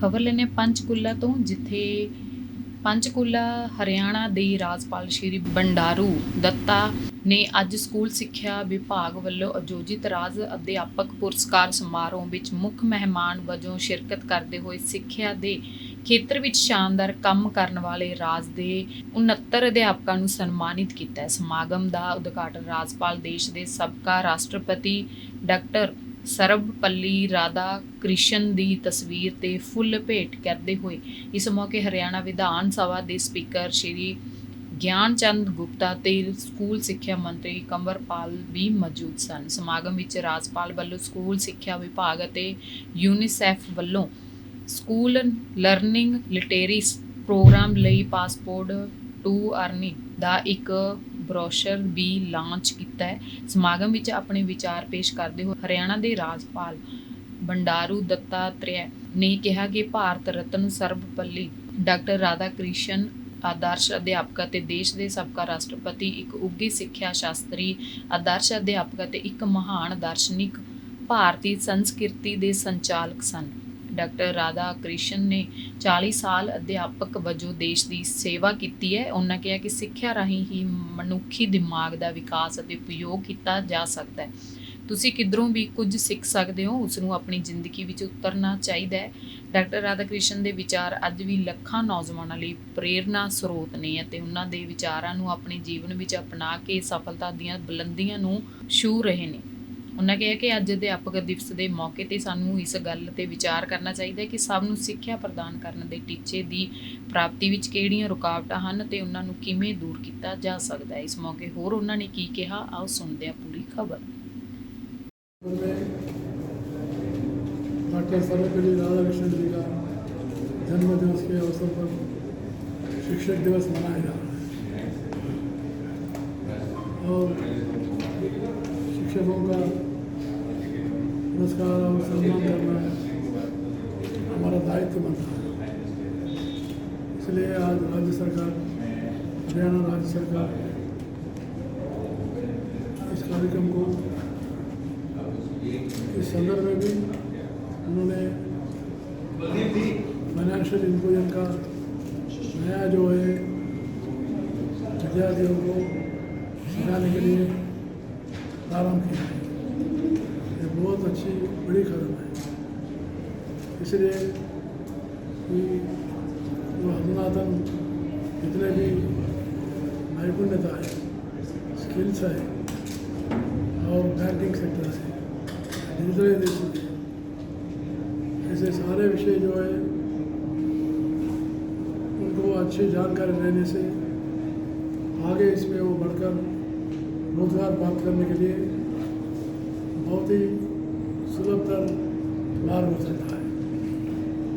ਖਬਰ ਲੈਨੇ ਪੰਚਕੂਲਾ ਤੋਂ, ਜਿੱਥੇ ਪੰਚਕੂਲਾ ਹਰਿਆਣਾ ਦੇ ਰਾਜਪਾਲ ਸ਼੍ਰੀ ਬੰਡਾਰੂ ਦੱਤਾ ਨੇ ਅੱਜ ਸਕੂਲ ਸਿੱਖਿਆ ਵਿਭਾਗ ਵੱਲੋਂ ਆਯੋਜਿਤ ਰਾਜ ਅਧਿਆਪਕ ਪੁਰਸਕਾਰ ਸਮਾਰੋਹ ਵਿੱਚ ਮੁੱਖ ਮਹਿਮਾਨ ਵਜੋਂ ਸ਼ਿਰਕਤ ਕਰਦੇ ਹੋਏ ਸਿੱਖਿਆ ਦੇ ਖੇਤਰ ਵਿੱਚ ਸ਼ਾਨਦਾਰ ਕੰਮ ਕਰਨ ਵਾਲੇ ਰਾਜ ਦੇ 69 ਅਧਿਆਪਕਾਂ ਨੂੰ ਸਨਮਾਨਿਤ ਕੀਤਾ। ਸਮਾਗਮ ਦਾ ਉਦਘਾਟਨ ਰਾਜਪਾਲ ਦੇਸ਼ ਦੇ ਸਾਬਕਾ ਰਾਸ਼ਟਰਪਤੀ ਡਾਕਟਰ ਸਰਵਪੱਲੀ ਰਾਧਾ ਕ੍ਰਿਸ਼ਨ ਦੀ ਤਸਵੀਰ ਤੇ ਫੁੱਲ ਭੇਟ ਕਰਦੇ ਹੋਏ। ਇਸ ਮੌਕੇ ਹਰਿਆਣਾ ਵਿਧਾਨ ਸਭਾ ਦੇ ਸਪੀਕਰ ਸ਼੍ਰੀ ਗਿਆਨ ਚੰਦ ਗੁਪਤਾ ਤੇ ਸਕੂਲ ਸਿੱਖਿਆ ਮੰਤਰੀ ਕੰਵਰਪਾਲ ਵੀ ਮੌਜੂਦ ਸਨ। ਸਮਾਗਮ ਵਿੱਚ ਰਾਜਪਾਲ ਵੱਲੋਂ ਸਕੂਲ ਸਿੱਖਿਆ ਵਿਭਾਗ ਅਤੇ ਯੂਨੀਸੈਫ ਵੱਲੋਂ ਸਕੂਲ ਲਰਨਿੰਗ ਲਿਟਰੇਸੀ ਪ੍ਰੋਗਰਾਮ ਲਈ ਪਾਸਪੋਰਟ ਟੂ ਅਰਨਿੰਗ ਦਾ ਇੱਕ ਬਰੋਸ਼ਰ ਵੀ ਲਾਂਚ ਕੀਤਾ ਹੈ। ਸਮਾਗਮ ਵਿੱਚ ਆਪਣੇ ਵਿਚਾਰ ਪੇਸ਼ ਕਰਦੇ ਹੋਏ ਹਰਿਆਣਾ ਦੇ ਰਾਜਪਾਲ ਬੰਡਾਰੂ ਦੱਤਾਤਰੇਆ ਨੇ ਕਿਹਾ ਕਿ ਭਾਰਤ ਰਤਨ ਸਰਵਪੱਲੀ ਡਾਕਟਰ ਰਾਧਾ ਕ੍ਰਿਸ਼ਨ ਆਦਰਸ਼ ਅਧਿਆਪਕ ਅਤੇ ਦੇਸ਼ ਦੇ ਸਾਬਕਾ ਰਾਸ਼ਟਰਪਤੀ ਇੱਕ ਉੱਘੇ ਸਿੱਖਿਆ ਸ਼ਾਸਤਰੀ ਆਦਰਸ਼ ਅਧਿਆਪਕ ਅਤੇ ਇੱਕ ਮਹਾਨ ਦਾਰਸ਼ਨਿਕ ਭਾਰਤੀ ਸੰਸਕ੍ਰਿਤੀ ਦੇ ਸੰਚਾਲਕ ਸਨ। ਡਾਕਟਰ ਰਾਧਾ ਕ੍ਰਿਸ਼ਨ ਨੇ 40 ਸਾਲ ਅਧਿਆਪਕ ਵਜੋਂ ਦੇਸ਼ ਦੀ ਸੇਵਾ ਕੀਤੀ ਹੈ। ਉਹਨਾਂ ਕਿਹਾ ਕਿ ਸਿੱਖਿਆ ਰਾਹੀਂ ਹੀ ਮਨੁੱਖੀ ਦਿਮਾਗ ਦਾ ਵਿਕਾਸ ਅਤੇ ਉਪਯੋਗ ਕੀਤਾ ਜਾ ਸਕਦਾ ਹੈ। ਤੁਸੀਂ ਕਿੱਧਰੋਂ ਵੀ ਕੁਝ ਸਿੱਖ ਸਕਦੇ ਹੋ, ਉਸ ਨੂੰ ਆਪਣੀ ਜ਼ਿੰਦਗੀ ਵਿੱਚ ਉਤਰਨਾ ਚਾਹੀਦਾ ਹੈ। ਡਾਕਟਰ ਰਾਧਾ ਕ੍ਰਿਸ਼ਨ ਦੇ ਵਿਚਾਰ ਅੱਜ ਵੀ ਲੱਖਾਂ ਨੌਜਵਾਨਾਂ ਲਈ ਪ੍ਰੇਰਨਾ ਸਰੋਤ ਨੇ ਅਤੇ ਉਹਨਾਂ ਦੇ ਵਿਚਾਰਾਂ ਨੂੰ ਆਪਣੇ ਜੀਵਨ ਵਿੱਚ ਅਪਣਾ ਕੇ ਸਫਲਤਾ ਦੀਆਂ ਬੁਲੰਦੀਆਂ ਨੂੰ ਛੂਹ ਰਹੇ ਨੇ। ਉਹਨਾਂ ਕਿਹਾ ਕਿ ਅੱਜ ਅਧਿਆਪਕ ਦਿਵਸ ਦੇ ਮੌਕੇ ਤੇ ਸਾਨੂੰ ਇਸ ਗੱਲ ਤੇ ਵਿਚਾਰ ਕਰਨਾ ਚਾਹੀਦਾ ਹੈ ਕਿ ਸਭ ਨੂੰ ਸਿੱਖਿਆ ਪ੍ਰਦਾਨ ਕਰਨ ਦੇ ਟੀਚੇ ਦੀ ਪ੍ਰਾਪਤੀ ਵਿੱਚ ਕਿਹੜੀਆਂ ਰੁਕਾਵਟਾਂ ਹਨ ਤੇ ਉਹਨਾਂ ਨੂੰ ਕਿਵੇਂ ਦੂਰ ਕੀਤਾ ਜਾ ਸਕਦਾ ਹੈ। ਇਸ ਮੌਕੇ ਹੋਰ ਉਹਨਾਂ ਨੇ ਕੀ ਕਿਹਾ, ਆਓ ਸੁਣਦੇ ਹਾਂ ਪੂਰੀ ਖਬਰ। डॉक्टर सर्वपल्ली राधाकृष्णन जी का जन्म दिवस के अवसर पर शिक्षक दिवस मनाया जा रहा है और शिक्षकों का पुरस्कार और सम्मान करना हमारा दायित्व बनता है। इसलिए आज राज्य सरकार, हरियाणा राज्य सरकार इस कार्यक्रम को इस संदर्भ में भी उन्होंने फाइनेंशियल इंक्लूजन का नया जो है विद्यार्थियों को सिखाने के लिए प्रारंभ किया है। ये बहुत अच्छी बड़ी कदम है। इसलिए कि जो अधुनातन जितने भी नैपुण्यता है, स्किल्स है और बैंकिंग सेक्टर से डिजिटलाइजेशन है, ऐसे सारे विषय जो है उनको अच्छी जानकारी लेने से आगे इसमें वो बढ़कर रोजगार प्राप्त करने के लिए बहुत ही सुलभतर मार्ग हो सकता है।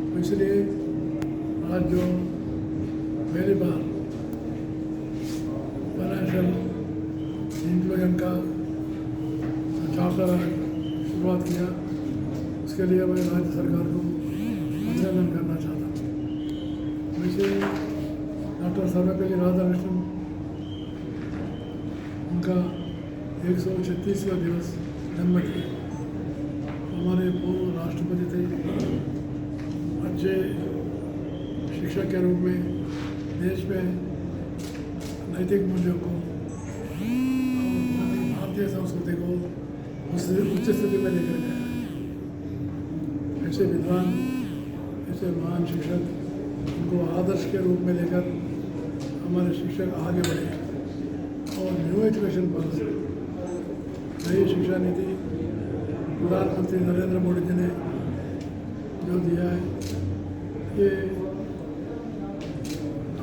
तो इसलिए आज जो पहली बार फाइनेंशियल इंक्लूजन का चार्टर शुरुआत किया, उसके लिए मैं राज्य सरकार को अभिनंदन करना चाहता हूँ। वैसे डॉक्टर सर्वपल्ली राधाकृष्णन उनका 136वां दिवस जन्मदिन हमारे पूर्व राष्ट्रपति थे। अच्छे शिक्षक के रूप में देश में नैतिक मूल्यों को और भारतीय संस्कृति को उच्च स्थिति में लेकर गया। ऐसे विद्वान, ऐसे महान शिक्षक, उनको आदर्श के रूप में लेकर हमारे शिक्षक आगे बढ़े और न्यू एजुकेशन पॉलिसी, नई शिक्षा नीति प्रधानमंत्री नरेंद्र मोदी जी ने जो दिया है, ये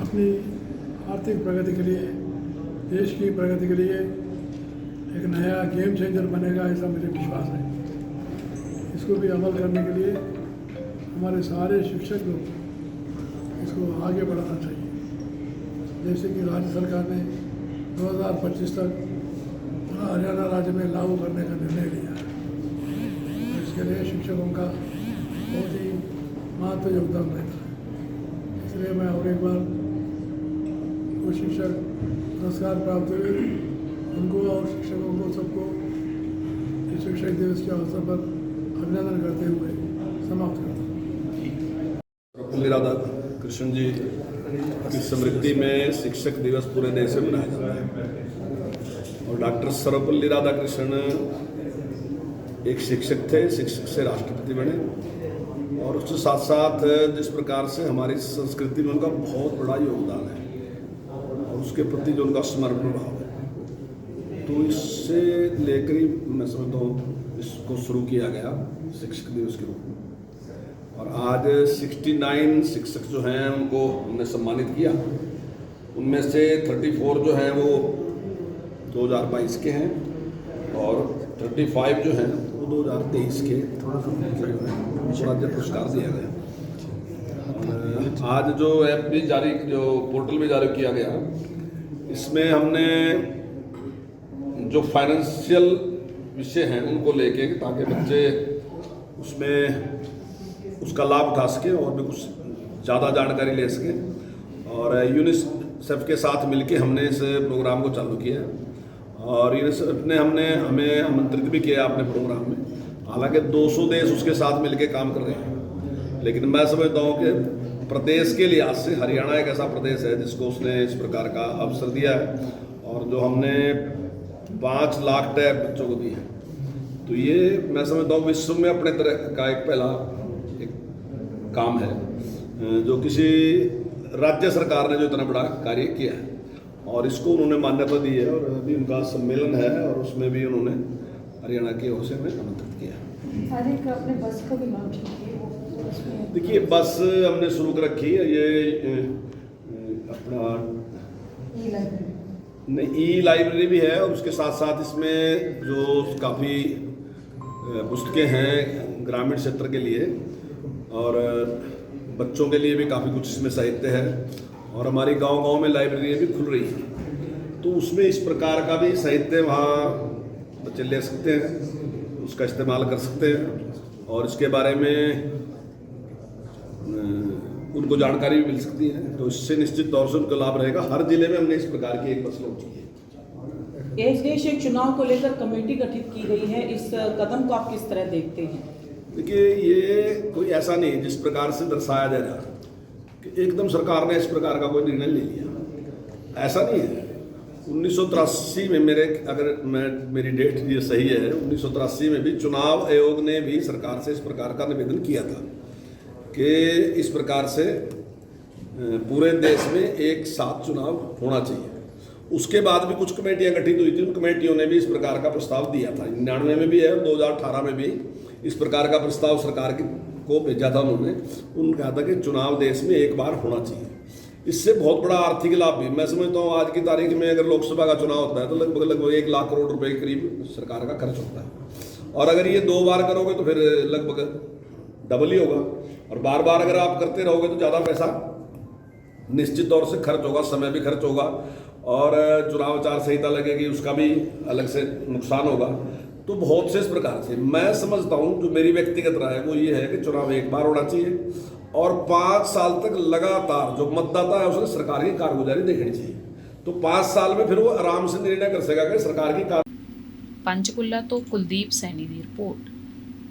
अपनी आर्थिक प्रगति के लिए, देश की प्रगति के लिए एक नया गेम चेंजर बनेगा, ऐसा मुझे विश्वास है। इसको भी अमल करने के लिए हमारे सारे शिक्षक लोग इसको आगे बढ़ाना चाहिए। जैसे कि राज्य सरकार ने 2025 तक पूरा हरियाणा राज्य में लागू करने का निर्णय लिया है। तो इसके लिए शिक्षकों का बहुत ही महत्व योगदान रहता है। इसलिए मैं और एक बार वो शिक्षक पुरस्कार प्राप्त हुए उनको और शिक्षकों को सबको इस शिक्षक दिवस के अवसर पर अभिनंदन करते हुए समाप्त करता हूँ। सर्वपल्ली राधाकृष्ण जी की स्मृति में शिक्षक दिवस पूरे देश में मनाया जाता है। और डॉक्टर सर्वपल्ली राधाकृष्ण एक शिक्षक थे, शिक्षक से राष्ट्रपति बने, और उसके साथ साथ जिस प्रकार से हमारी संस्कृति में उनका बहुत बड़ा योगदान है और उसके प्रति जो उनका समर्पण भाव है, तो इससे लेकर ही मैं समझता हूँ इसको शुरू किया गया शिक्षक दिवस के रूप में। और आज 69 शिक्षक जो हैं उनको हमने सम्मानित किया। उनमें से 34 जो हैं वो 2022 के हैं और 35 जो हैं वो 2023 के स्वराज्य पुरस्कार दिया गया। आज जो ऐप भी जारी, जो पोर्टल भी जारी किया गया, इसमें हमने जो फाइनेंशियल विषय हैं उनको लेके, ताकि बच्चे उसमें उसका लाभ उठा सकें और भी कुछ ज़्यादा जानकारी ले सकें। और यूनिसेफ के साथ मिलके हमने इस प्रोग्राम को चालू किया है और यूनिसेफ ने हमें आमंत्रित भी किया अपने प्रोग्राम में। हालांकि 200 देश उसके साथ मिलके काम कर रहे हैं, लेकिन मैं समझता हूँ कि प्रदेश के लिहाज से हरियाणा एक ऐसा प्रदेश है जिसको उसने इस प्रकार का अवसर दिया है। और जो हमने 5 लाख टैब बच्चों को दिए हैं, तो ये मैं समझता हूँ विश्व में अपने तरह का एक पहला काम है जो किसी राज्य सरकार ने जो इतना बड़ा कार्य किया है, और इसको उन्होंने मान्यता दी है। और अभी उनका सम्मेलन है और उसमें भी उन्होंने हरियाणा की ओर से हमें आमंत्रित किया। अपने बस का भी लॉन्च किया। देखिए, बस हमने शुरू कर रखी है, ये अपना ई लाइब्रेरी भी है और उसके साथ साथ इसमें जो काफ़ी पुस्तकें हैं ग्रामीण क्षेत्र के लिए और बच्चों के लिए भी काफ़ी कुछ इसमें साहित्य है। और हमारी गांव-गांव में लाइब्रेरी भी खुल रही है, तो उसमें इस प्रकार का भी साहित्य वहाँ बच्चे ले सकते हैं, उसका इस्तेमाल कर सकते हैं और इसके बारे में उनको जानकारी भी मिल सकती है। तो इससे निश्चित तौर से उनको लाभ रहेगा। हर जिले में हमने इस प्रकार की एक बस लॉन्च की है। एक देश एक चुनाव को लेकर कमेटी गठित की गई है, इस कदम को आप किस तरह देखते हैं? देखिए, ये कोई ऐसा नहीं जिस प्रकार से दर्शाया जा रहा कि एकदम सरकार ने इस प्रकार का कोई निर्णय ले लिया, ऐसा नहीं है। 1983 में मेरी डेट ये सही है, 1983 में भी चुनाव आयोग ने भी सरकार से इस प्रकार का निवेदन किया था कि इस प्रकार से पूरे देश में एक साथ चुनाव होना चाहिए। उसके बाद भी कुछ कमेटियां गठित हुई थी, उन कमेटियों ने भी इस प्रकार का प्रस्ताव दिया था। 99 में भी है और 2018 में भी इस प्रकार का प्रस्ताव सरकार को भेजा था उन्होंने। उन्होंने कहा था कि चुनाव देश में एक बार होना चाहिए। इससे बहुत बड़ा आर्थिक लाभ भी मैं समझता हूँ। आज की तारीख में अगर लोकसभा का चुनाव होता है तो लगभग 1 लाख करोड़ रुपए के करीब सरकार का खर्च होता है, और अगर ये 2 बार करोगे तो फिर लगभग डबल ही होगा। और बार बार अगर आप करते रहोगे तो ज़्यादा पैसा निश्चित तौर से खर्च होगा, समय भी खर्च होगा और चुनाव आचार संहिता लगेगी, उसका भी अलग से नुकसान होगा। तो बहुत से इस प्रकार से मैं समझता हूँ, जो मेरी व्यक्तिगत राय है वो ये है कि चुनाव एक बार होना चाहिए और 5 साल तक लगातार जो मतदाता है उसने सरकार की कारगुजारी देखनी चाहिए। तो 5 साल में फिर वो आराम से निर्णय कर सकेगा कि सरकार की पंचकुला तो कुलदीप सैनी की रिपोर्ट।